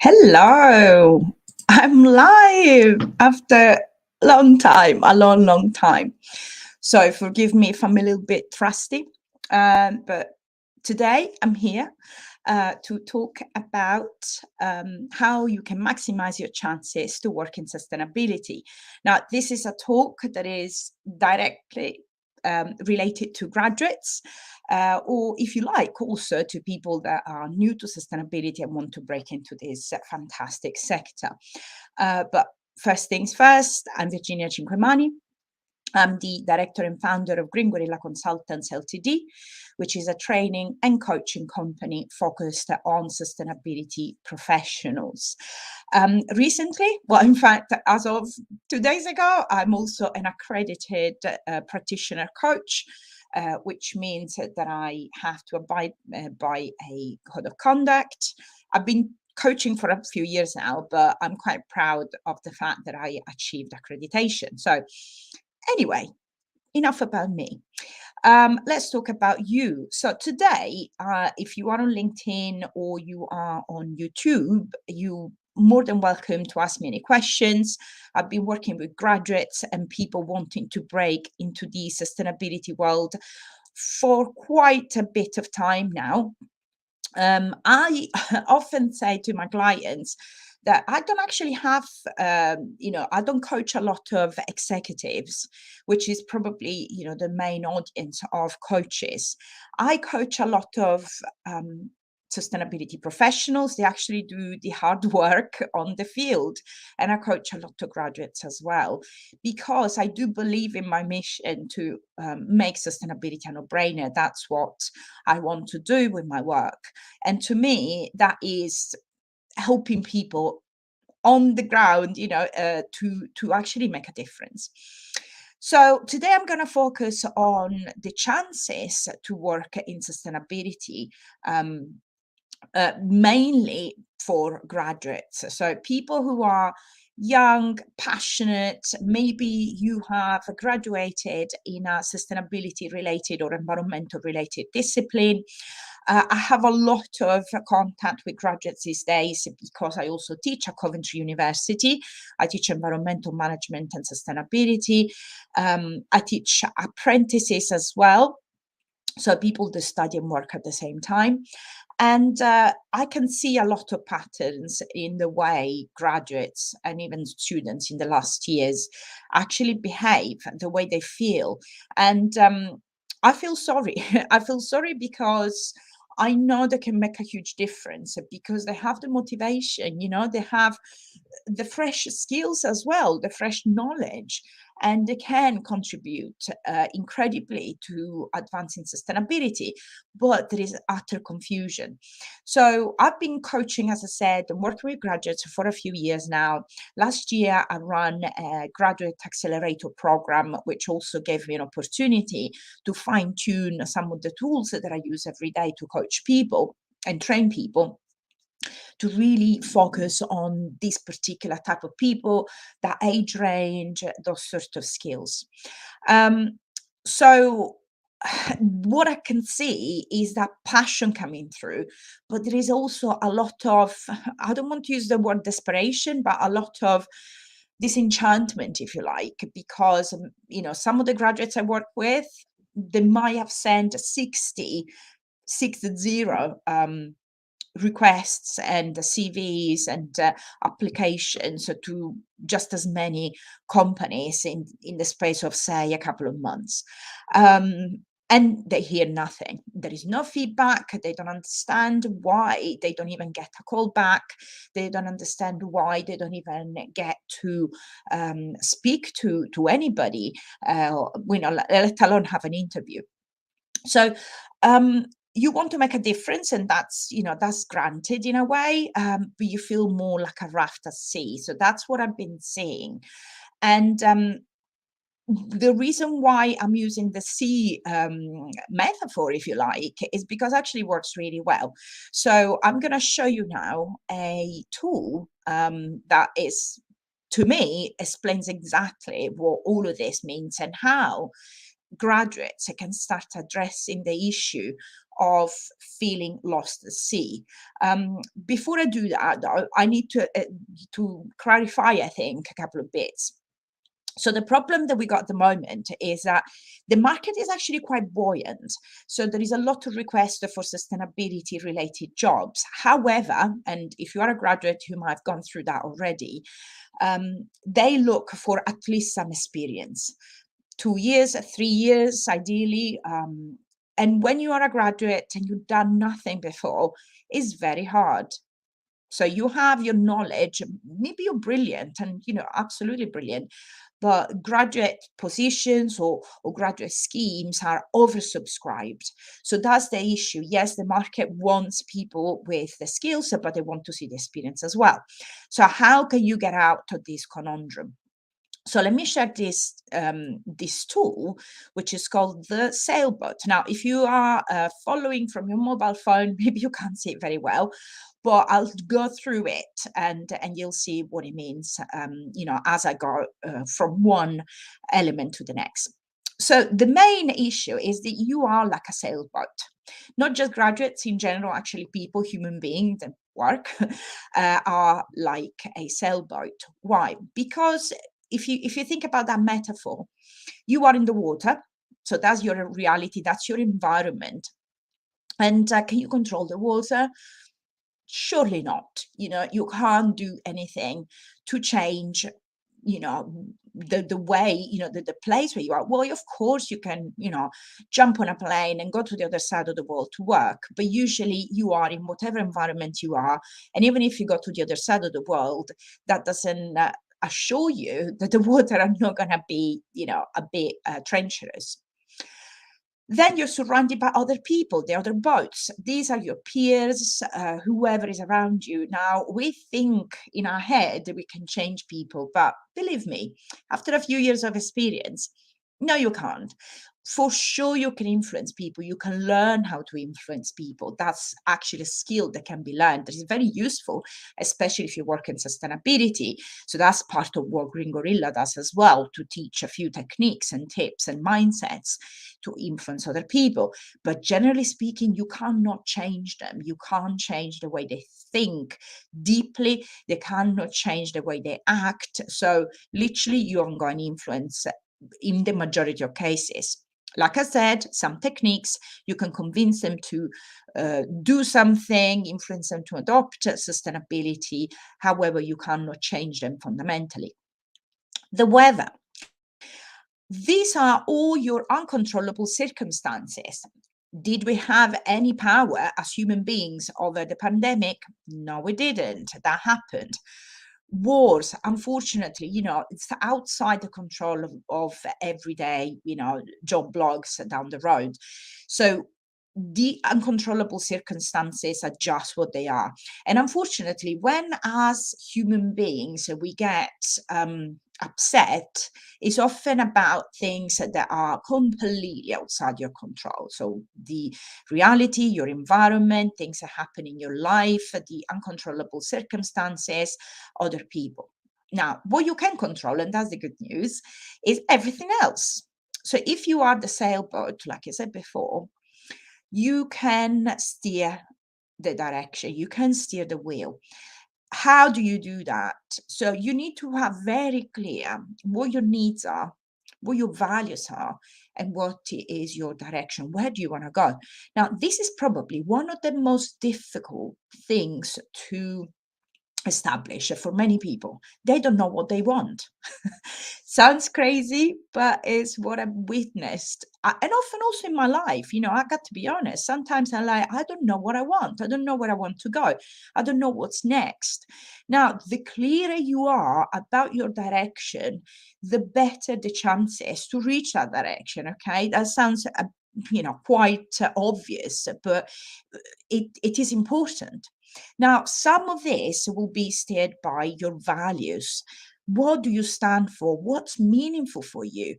Hello, I'm live after a long time. So forgive me if I'm a little bit rusty, but today I'm here to talk about how you can maximize your chances to work in sustainability. Now, this is a talk that is directly related to graduates, or if you like, also to people that are new to sustainability and want to break into this fantastic sector. But first things first, I'm Virginia Cinquemani. I'm the director and founder of Green Gorilla Consultants Ltd, which is a training and coaching company focused on sustainability professionals. Recently, well, in fact, as of 2 days ago, I'm also an accredited practitioner coach, which means that I have to abide by a code of conduct. I've been coaching for a few years now, but I'm quite proud of the fact that I achieved accreditation. So anyway, enough about me. Let's talk about you. So today, if you are on LinkedIn or you are on YouTube, you more than welcome to ask me any questions. I've been working with graduates and people wanting to break into the sustainability world for quite a bit of time now. I often say to my clients that I don't actually have, I don't coach a lot of executives, which is probably, the main audience of coaches. I coach a lot of sustainability professionals. They actually do the hard work on the field. And I coach a lot of graduates as well, because I do believe in my mission to make sustainability a no-brainer. That's what I want to do with my work. And to me, that is helping people on the ground, to actually make a difference. So today I'm going to focus on the chances to work in sustainability, mainly for graduates. So people who are young, passionate, maybe you have graduated in a sustainability related or environmental related discipline. I have a lot of contact with graduates these days because I also teach at Coventry University. I teach environmental management and sustainability. I teach apprentices as well. So people that study and work at the same time. And I can see a lot of patterns in the way graduates and even students in the last years actually behave, the way they feel. And I feel sorry. I feel sorry because I know they can make a huge difference because they have the motivation, they have the fresh skills as well, the fresh knowledge, and they can contribute incredibly to advancing sustainability, but there is utter confusion. So I've been coaching, as I said, and working with graduates for a few years now. Last year, I ran a graduate accelerator program, which also gave me an opportunity to fine tune some of the tools that I use every day to coach people and train people to really focus on this particular type of people, that age range, those sort of skills. So what I can see is that passion coming through, but there is also a lot of, I don't want to use the word desperation, but a lot of disenchantment, if you like, because, some of the graduates I work with, they might have sent 60 requests and CVs and applications to just as many companies in the space of, say, a couple of months. And they hear nothing. There is no feedback. They don't understand why they don't even get a call back. They don't understand why they don't even get to speak to anybody, let alone have an interview. So you want to make a difference, and that's granted in a way, but you feel more like a raft at sea. So that's what I've been seeing. And the reason why I'm using the sea metaphor, if you like, is because it actually works really well. So I'm going to show you now a tool that is, to me, explains exactly what all of this means and how graduates can start addressing the issue of feeling lost at sea. Before I do that, though, I need to clarify, I think, a couple of bits. So the problem that we got at the moment is that the market is actually quite buoyant. So there is a lot of requests for sustainability related jobs. However, and if you are a graduate who might have gone through that already, they look for at least some experience, 2 years, 3 years, ideally. And when you are a graduate and you've done nothing before, it's very hard. So you have your knowledge, maybe you're brilliant and, absolutely brilliant, but graduate positions or graduate schemes are oversubscribed. So that's the issue. Yes, the market wants people with the skills, but they want to see the experience as well. So how can you get out of this conundrum? So let me share this tool, which is called the sailboat. Now, if you are following from your mobile phone, maybe you can't see it very well, but I'll go through it and you'll see what it means, as I go from one element to the next. So the main issue is that you are like a sailboat, not just graduates in general, actually people, human beings that work are like a sailboat. Why? Because if you think about that metaphor, you are in the water, so that's your reality, that's your environment. And can you control the water? Surely not. You can't do anything to change, the way, the place where you are. Well, of course you can, jump on a plane and go to the other side of the world to work, but usually you are in whatever environment you are. And even if you go to the other side of the world, that doesn't assure you that the water are not going to be, a bit treacherous. Then you're surrounded by other people, the other boats. These are your peers, whoever is around you. Now, we think in our head that we can change people, but believe me, after a few years of experience, no, you can't. For sure, you can influence people. You can learn how to influence people. That's actually a skill that can be learned. That is very useful, especially if you work in sustainability. So that's part of what Green Gorilla does as well, to teach a few techniques and tips and mindsets to influence other people. But generally speaking, you cannot change them. You can't change the way they think deeply. They cannot change the way they act. So literally, you're going to influence in the majority of cases. Like I said, some techniques, you can convince them to do something, influence them to adopt sustainability. However, you cannot change them fundamentally. The weather. These are all your uncontrollable circumstances. Did we have any power as human beings over the pandemic? No, we didn't. That happened. Wars, unfortunately, it's outside the control of everyday, job blogs down the road. So the uncontrollable circumstances are just what they are. And unfortunately, when as human beings we get upset, it's often about things that are completely outside your control. So the reality, your environment, things that happen in your life, the uncontrollable circumstances, other people. Now, what you can control, and that's the good news, is everything else. So if you are the sailboat, like I said before, you can steer the direction, you can steer the wheel. How do you do that? So you need to have very clear what your needs are, what your values are, and what is your direction. Where do you want to go? Now, this is probably one of the most difficult things to establish for many people. They don't know what they want. Sounds crazy, but it's what I've witnessed. And often also in my life, I got to be honest. Sometimes I'm like, I don't know what I want. I don't know where I want to go. I don't know what's next. Now, the clearer you are about your direction, the better the chances to reach that direction. Okay. That sounds, quite obvious, but it is important. Now, some of this will be steered by your values. What do you stand for? What's meaningful for you?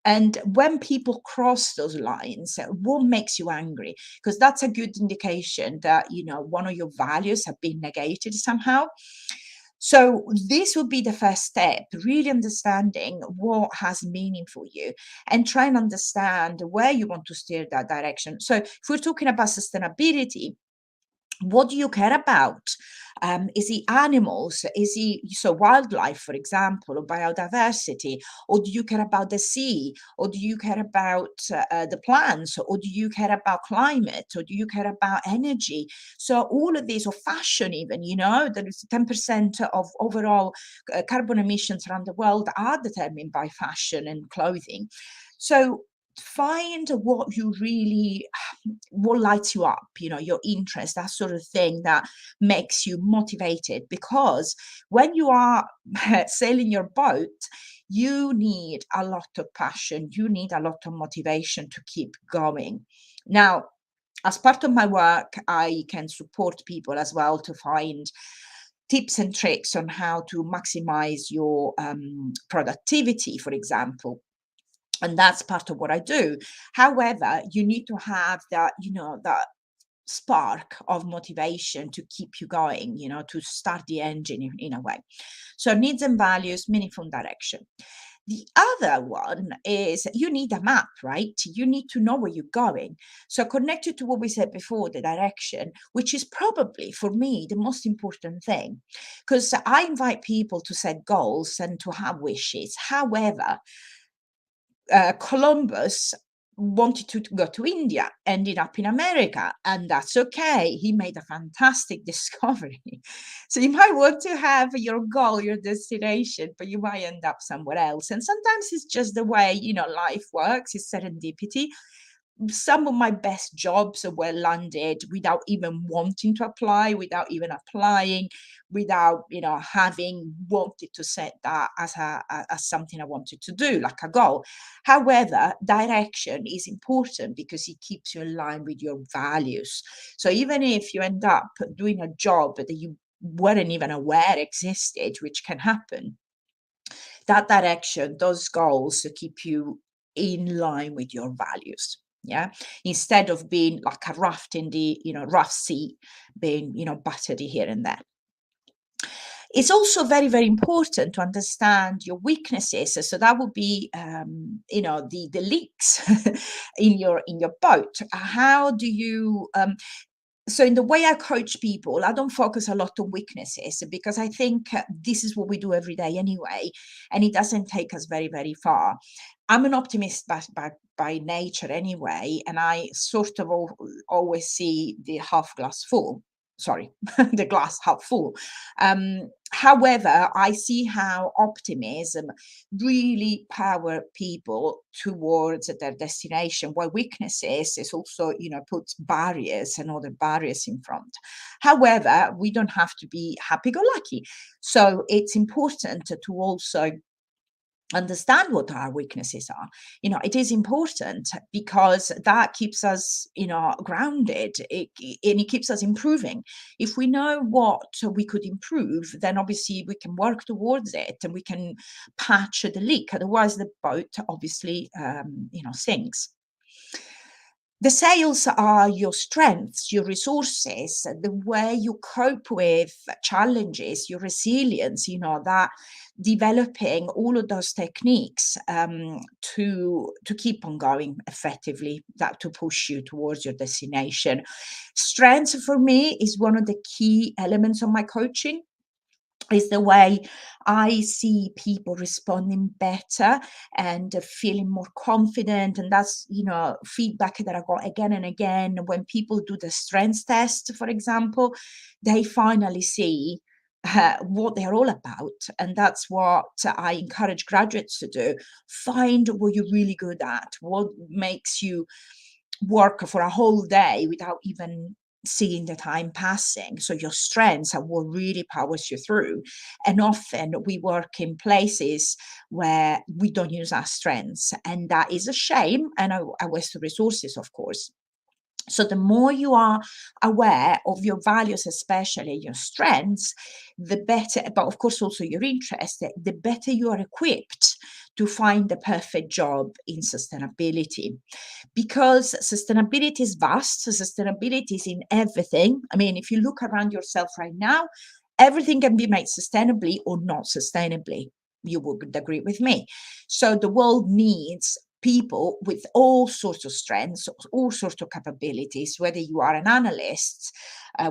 And when people cross those lines, what makes you angry? Because that's a good indication that, one of your values have been negated somehow. So this would be the first step, really understanding what has meaning for you and try and understand where you want to steer that direction. So if we're talking about sustainability, what do you care about? Is it animals? Is it so wildlife, for example, or biodiversity? Or do you care about the sea? Or do you care about the plants? Or do you care about climate? Or do you care about energy? So all of these, or fashion even, there is 10% of overall carbon emissions around the world are determined by fashion and clothing. So find what you really, what lights you up, your interest, that sort of thing that makes you motivated. Because when you are sailing your boat, you need a lot of passion, you need a lot of motivation to keep going. Now, as part of my work, I can support people as well to find tips and tricks on how to maximize your productivity, for example, and that's part of what I do. However, you need to have that, that spark of motivation to keep you going, to start the engine in a way. So needs and values, meaningful direction. The other one is you need a map, right? You need to know where you're going. So connected to what we said before, the direction, which is probably for me the most important thing, because I invite people to set goals and to have wishes. However, Columbus wanted to go to India, ended up in America, and that's okay. He made a fantastic discovery. So you might want to have your goal, your destination, but you might end up somewhere else. And sometimes it's just the way, life works, it's serendipity. Some of my best jobs were landed without even wanting to apply, without even applying, without having wanted to set that as something I wanted to do, like a goal. However, direction is important because it keeps you in line with your values. So even if you end up doing a job that you weren't even aware existed, which can happen, that direction, those goals keep you in line with your values. Yeah, instead of being like a raft in the rough sea, being battered here and there. It's also very, very important to understand your weaknesses. So that would be the leaks in your boat. How do you so in the way I coach people, I don't focus a lot on weaknesses because I think this is what we do every day anyway, and it doesn't take us very, very far. I'm an optimist by nature anyway, and I sort of always see the half glass full. Sorry, the glass half full. However, I see how optimism really power people towards their destination, while weaknesses is also, puts barriers and other barriers in front. However, we don't have to be happy-go-lucky. So it's important to also understand what our weaknesses are. It is important because that keeps us grounded, and it keeps us improving. If we know what we could improve, then obviously we can work towards it and we can patch the leak. Otherwise the boat obviously sinks. The sales are your strengths, your resources, the way you cope with challenges, your resilience, that developing all of those techniques to keep on going effectively, that to push you towards your destination. Strengths for me is one of the key elements of my coaching. Is the way I see people responding better and feeling more confident. And that's, feedback that I got again and again. When people do the strengths test, for example, they finally see what they're all about. And that's what I encourage graduates to do. Find what you're really good at, what makes you work for a whole day without even seeing the time passing. So your strengths are what really powers you through. And often we work in places where we don't use our strengths, and that is a shame and a waste of resources, of course. So the more you are aware of your values, especially your strengths, the better, but of course also your interests, the better you are equipped to find the perfect job in sustainability. Because sustainability is vast, so sustainability is in everything. I mean, if you look around yourself right now, everything can be made sustainably or not sustainably. You would agree with me. So the world needs people with all sorts of strengths, all sorts of capabilities, whether you are an analyst,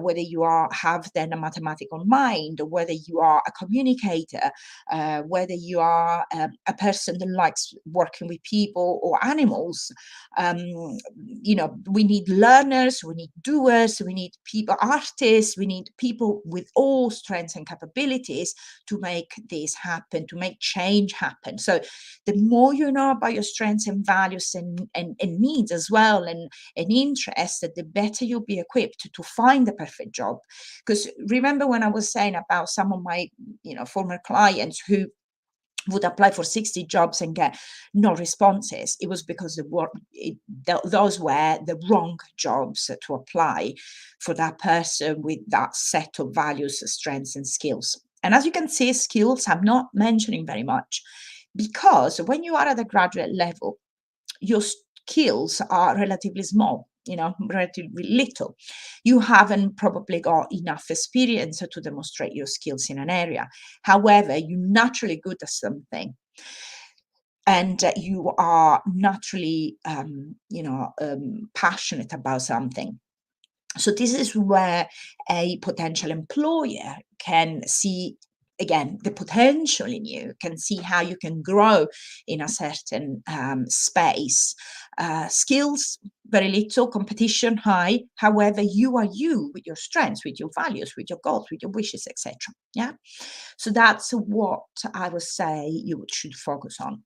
whether you have then a mathematical mind, or whether you are a communicator, whether you are a person that likes working with people or animals. We need learners, we need doers, we need people, artists, we need people with all strengths and capabilities to make this happen, to make change happen. So the more you know about your strengths and values and needs as well, and interests, the better you'll be equipped to find the perfect job. Because remember when I was saying about some of my former clients who would apply for 60 jobs and get no responses? It was because those were the wrong jobs to apply for that person with that set of values, strengths, and skills. And as you can see, skills I'm not mentioning very much, because when you are at the graduate level, your skills are relatively small, relatively little. You haven't probably got enough experience to demonstrate your skills in an area. However, you're naturally good at something, and you are naturally passionate about something. So this is where a potential employer can see, again, the potential in you, can see how you can grow in a certain space. Skills, very little, competition high. However, you are you with your strengths, with your values, with your goals, with your wishes, etc. Yeah. So that's what I would say you should focus on.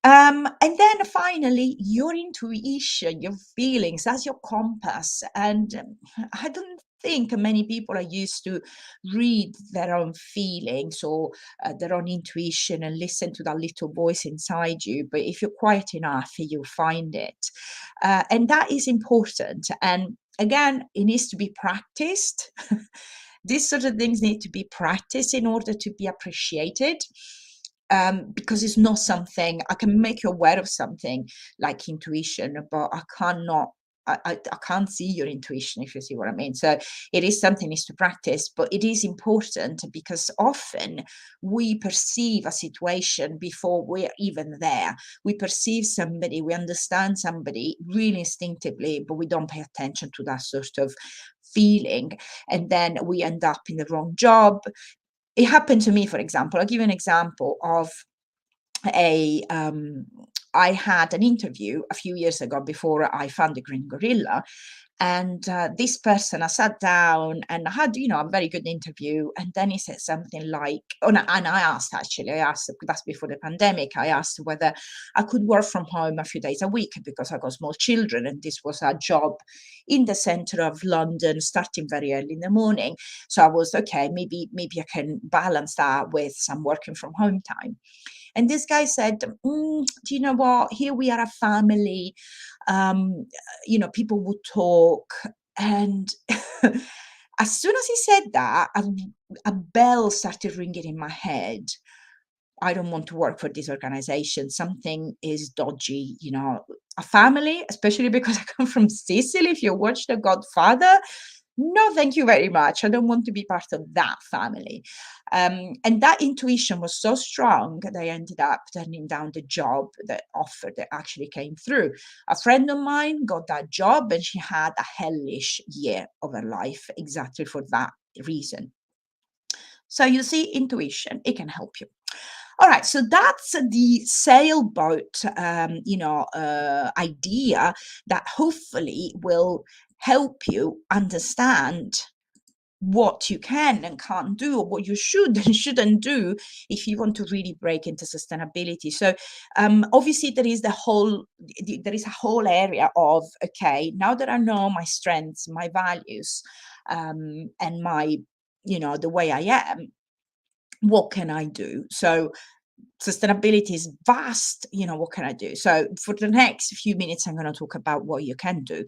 And then finally, your intuition, your feelings, that's your compass. And I don't think many people are used to read their own feelings or their own intuition and listen to that little voice inside you. But if you're quiet enough, you'll find it. And that is important. And again, it needs to be practiced. These sort of things need to be practiced in order to be appreciated. Because it's not something I can make you aware of, something like intuition, but I can't see your intuition, if you see what I mean. So it is something needs to practice, but it is important because often we perceive a situation before we're even there. We perceive somebody, we understand somebody really instinctively, but we don't pay attention to that sort of feeling. And then we end up in the wrong job. It happened to me, for example. I'll give you an example of I had an interview a few years ago before I found the Green Gorilla. And this person, I sat down and I had, a very good interview. And then he said something like, and I asked, that's before the pandemic, I asked whether I could work from home a few days a week because I got small children. And this was a job in the center of London, starting very early in the morning. So I was, okay, maybe I can balance that with some working from home time. And this guy said, do you know what? Here we are a family. People would talk. And as soon as he said that, a bell started ringing in my head. I don't want to work for this organization. Something is dodgy, a family, especially because I come from Sicily. If you watch The Godfather, no, thank you very much. I don't want to be part of that family. And that intuition was so strong that I ended up turning down the job, the offer that actually came through. A friend of mine got that job and she had a hellish year of her life exactly for that reason. So you see, intuition, it can help you. All right, so that's the sailboat, idea that hopefully will help you understand what you can and can't do, or what you should and shouldn't do if you want to really break into sustainability. So obviously there is a whole area of, okay, now that I know my strengths, my values, and my, the way I am, what can I do? So sustainability is vast. What can I do? So for the next few minutes, I'm going to talk about what you can do,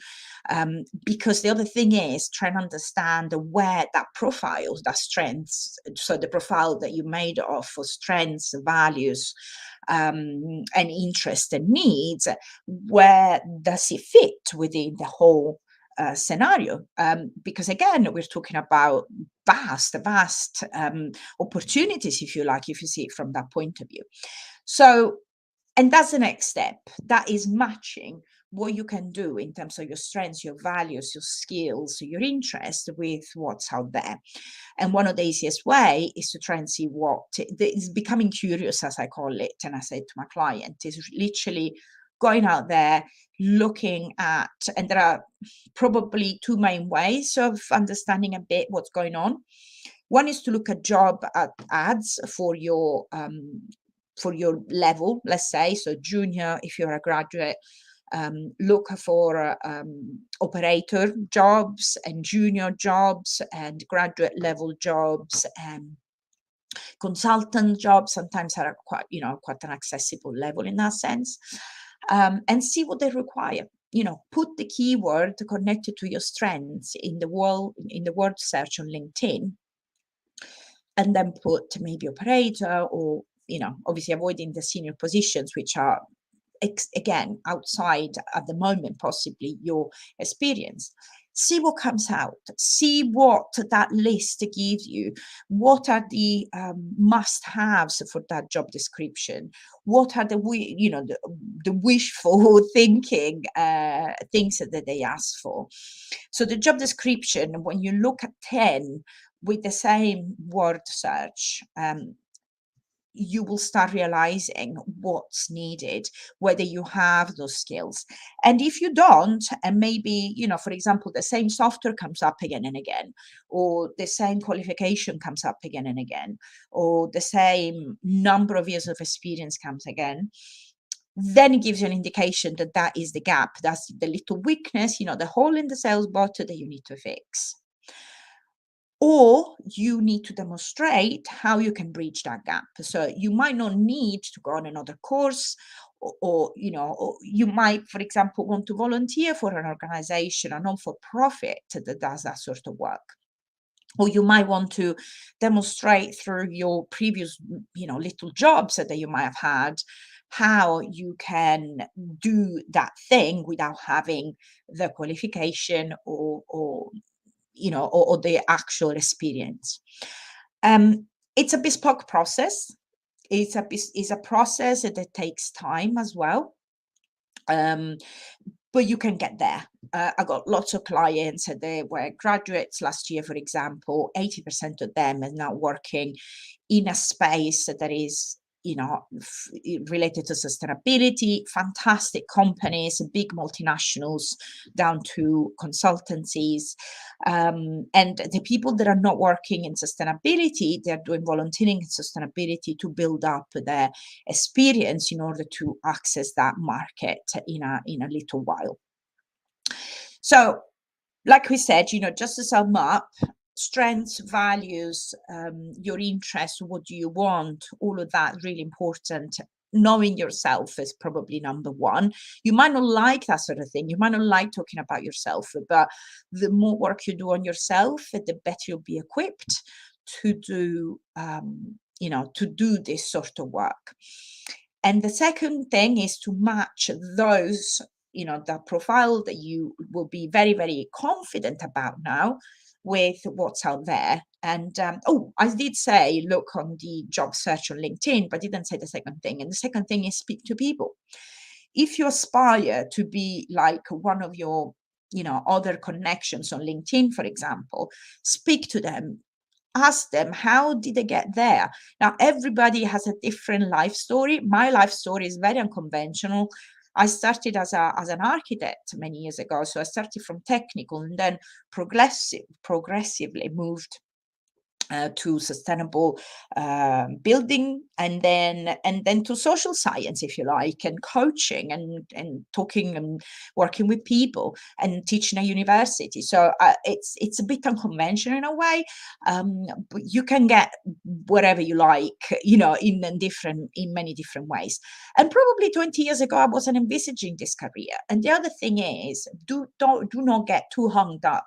because the other thing is trying to understand where that profile, that strengths, so the profile that you made of for strengths, values, and interest and needs, where does it fit within the whole scenario, because again, we're talking about vast opportunities, if you like, if you see it from that point of view. So, and that's the next step. That is matching what you can do in terms of your strengths, your values, your skills, your interest with what's out there. And one of the easiest way is to try and see what is becoming curious, as I call it. And I say to my client, is literally going out there, looking at, and there are probably two main ways of understanding a bit what's going on. One is to look at job ads for your level, let's say, so junior, if you're a graduate, look for operator jobs and junior jobs and graduate level jobs and consultant jobs. Sometimes are quite an accessible level in that sense, and see what they require. Put the keyword connected to your strengths in the word search on LinkedIn, and then put maybe operator, or obviously avoiding the senior positions, which are again outside at the moment possibly your experience. See what comes out, see what that list gives you, what are the must-haves for that job description, what are the wishful thinking things that they ask for. So the job description, when you look at 10 with the same word search, you will start realizing what's needed, whether you have those skills. And if you don't, and maybe, for example, the same software comes up again and again, or the same qualification comes up again and again, or the same number of years of experience comes again, then it gives you an indication that that is the gap. That's the little weakness, the hole in the sailboat that you need to fix. Or you need to demonstrate how you can bridge that gap. So you might not need to go on another course, or you might, for example, want to volunteer for an organization, a non-for-profit that does that sort of work. Or you might want to demonstrate through your previous, little jobs that you might have had, how you can do that thing without having the qualification or the actual experience. It's a bespoke process. It's a process that takes time as well. But you can get there. I got lots of clients that they were graduates last year, for example. 80% of them are now working in a space that is related to sustainability, fantastic companies, big multinationals down to consultancies. And the people that are not working in sustainability, they're doing volunteering in sustainability to build up their experience in order to access that market in a little while. So, like we said, just to sum up, strengths, values, your interests, what do you want, all of that really important. Knowing yourself is probably number one. You might not like that sort of thing. You might not like talking about yourself, but the more work you do on yourself, the better you'll be equipped to do, to do this sort of work. And the second thing is to match those, the profile that you will be very, very confident about now with what's out there. And I did say, look on the job search on LinkedIn, but didn't say the second thing. And the second thing is speak to people. If you aspire to be like one of your, other connections on LinkedIn, for example, speak to them. Ask them, how did they get there? Now, everybody has a different life story. My life story is very unconventional. I started as an architect many years ago. So I started from technical and then progressively moved to sustainable building, and then to social science, if you like, and coaching and talking and working with people and teaching at university. So it's a bit unconventional in a way, but you can get whatever you like, in many different ways. And probably 20 years ago, I wasn't envisaging this career. And the other thing is, do not get too hung up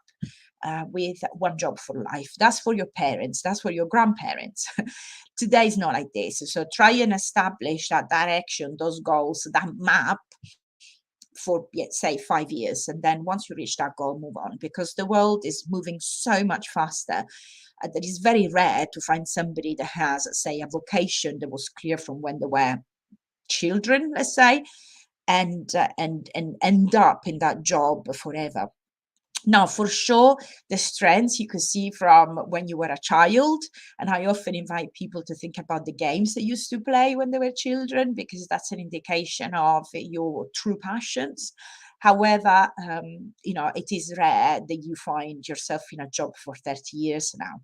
with one job for life. That's for your parents, that's for your grandparents. Today is not like this. So try and establish that direction, those goals, that map for, say, 5 years. And then once you reach that goal, move on, because the world is moving so much faster. That it's very rare to find somebody that has, say, a vocation that was clear from when they were children, let's say, and end up in that job forever. Now, for sure, the strengths you could see from when you were a child, and I often invite people to think about the games they used to play when they were children, because that's an indication of your true passions. However, it is rare that you find yourself in a job for 30 years now.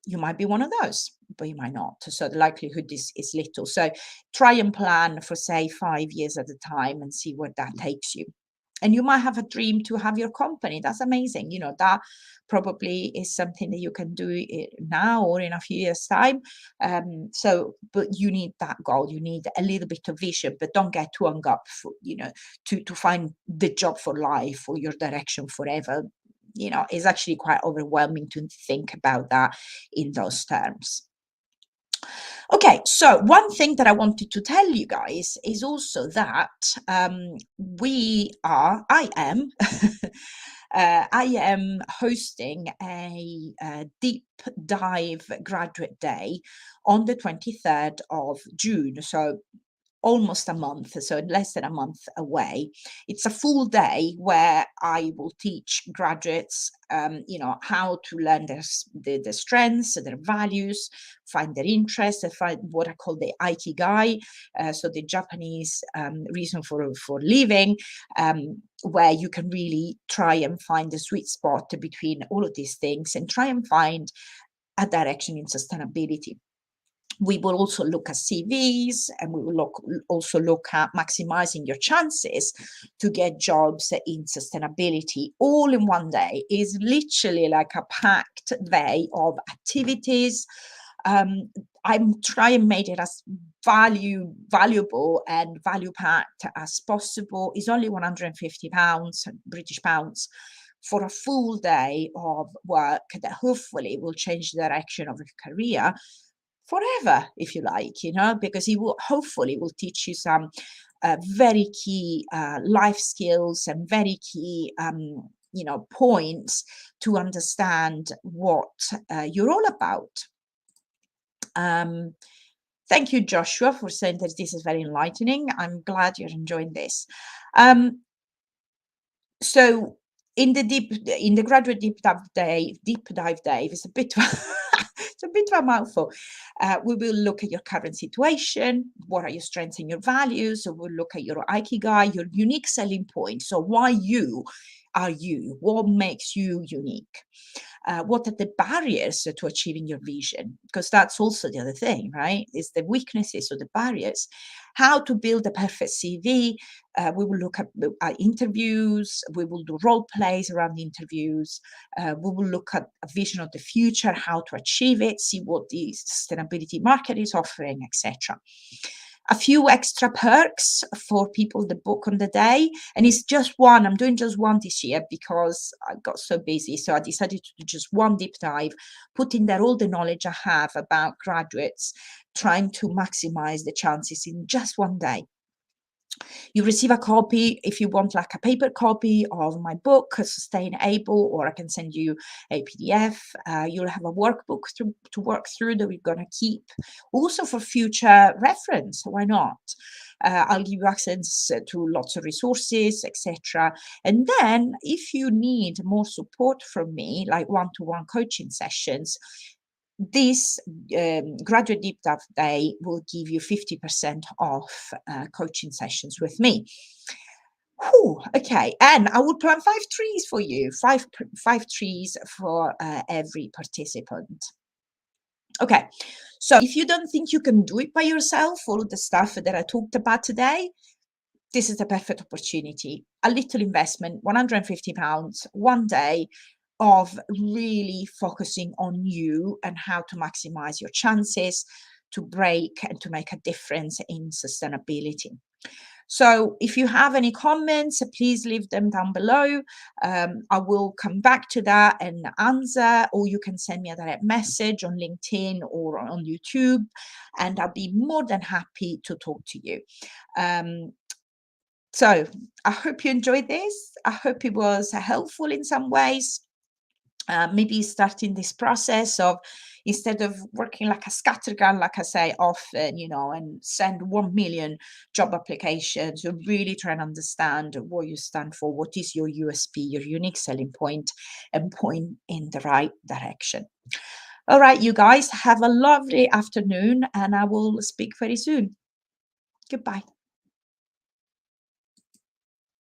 You might be one of those, but you might not. So the likelihood is little. So try and plan for, say, 5 years at a time and see where that takes you. And you might have a dream to have your company. That's amazing. That probably is something that you can do now or in a few years' time. But you need that goal. You need a little bit of vision, but don't get too hung up for, to find the job for life or your direction forever. It's actually quite overwhelming to think about that in those terms. Okay, so one thing that I wanted to tell you guys is also that I am I am hosting a deep dive graduate day on the 23rd of June. So almost a month, so less than a month away. It's a full day where I will teach graduates, how to learn their strengths, their values, find their interests, and find what I call the ikigai, so the Japanese reason for living, where you can really try and find the sweet spot between all of these things and try and find a direction in sustainability. We will also look at CVs, and we will also look at maximizing your chances to get jobs in sustainability all in one day. Is literally like a packed day of activities. I'm trying to make it as valuable and value packed as possible. It's only £150, British pounds, for a full day of work that hopefully will change the direction of your career forever, if you like, because it will hopefully teach you some very key life skills and very key points to understand what you're all about. Thank you, Joshua, for saying that this is very enlightening. I'm glad you're enjoying this. So in the graduate deep dive day, it's a bit it's a bit of a mouthful. We will look at your current situation. What are your strengths and your values? So we'll look at your ikigai, your unique selling point. So why you are you? What makes you unique? What are the barriers to achieving your vision? Because that's also the other thing, right? Is the weaknesses or the barriers. How to build a perfect CV. We will look at interviews. We will do role plays around interviews. We will look at a vision of the future, how to achieve it, see what the sustainability market is offering, etc. A few extra perks for people that book on the day. And it's just one. I'm doing just one this year because I got so busy. So I decided to do just one deep dive, put in there all the knowledge I have about graduates, trying to maximize the chances in just one day. You receive a copy if you want, like a paper copy of my book, Sustainable, or I can send you a PDF. You'll have a workbook to work through that we're going to keep also for future reference. Why not? I'll give you access to lots of resources, etc. And then if you need more support from me, like one-to-one coaching sessions, this graduate deep dive day will give you 50% off coaching sessions with me. Whew, okay, and I will plant 5 trees for you, five trees for every participant. Okay, so if you don't think you can do it by yourself, all of the stuff that I talked about today, this is the perfect opportunity. A little investment, £150, one day of really focusing on you and how to maximize your chances to break and to make a difference in sustainability. So if you have any comments, please leave them down below. I will come back to that and answer, or you can send me a direct message on LinkedIn or on YouTube, and I'll be more than happy to talk to you. So I hope you enjoyed this. I hope it was helpful in some ways. Maybe starting this process of, instead of working like a scattergun, like I say often, and send 1 million job applications, you really try and understand what you stand for, what is your USP, your unique selling point, and point in the right direction. All right, you guys, have a lovely afternoon, and I will speak very soon. Goodbye.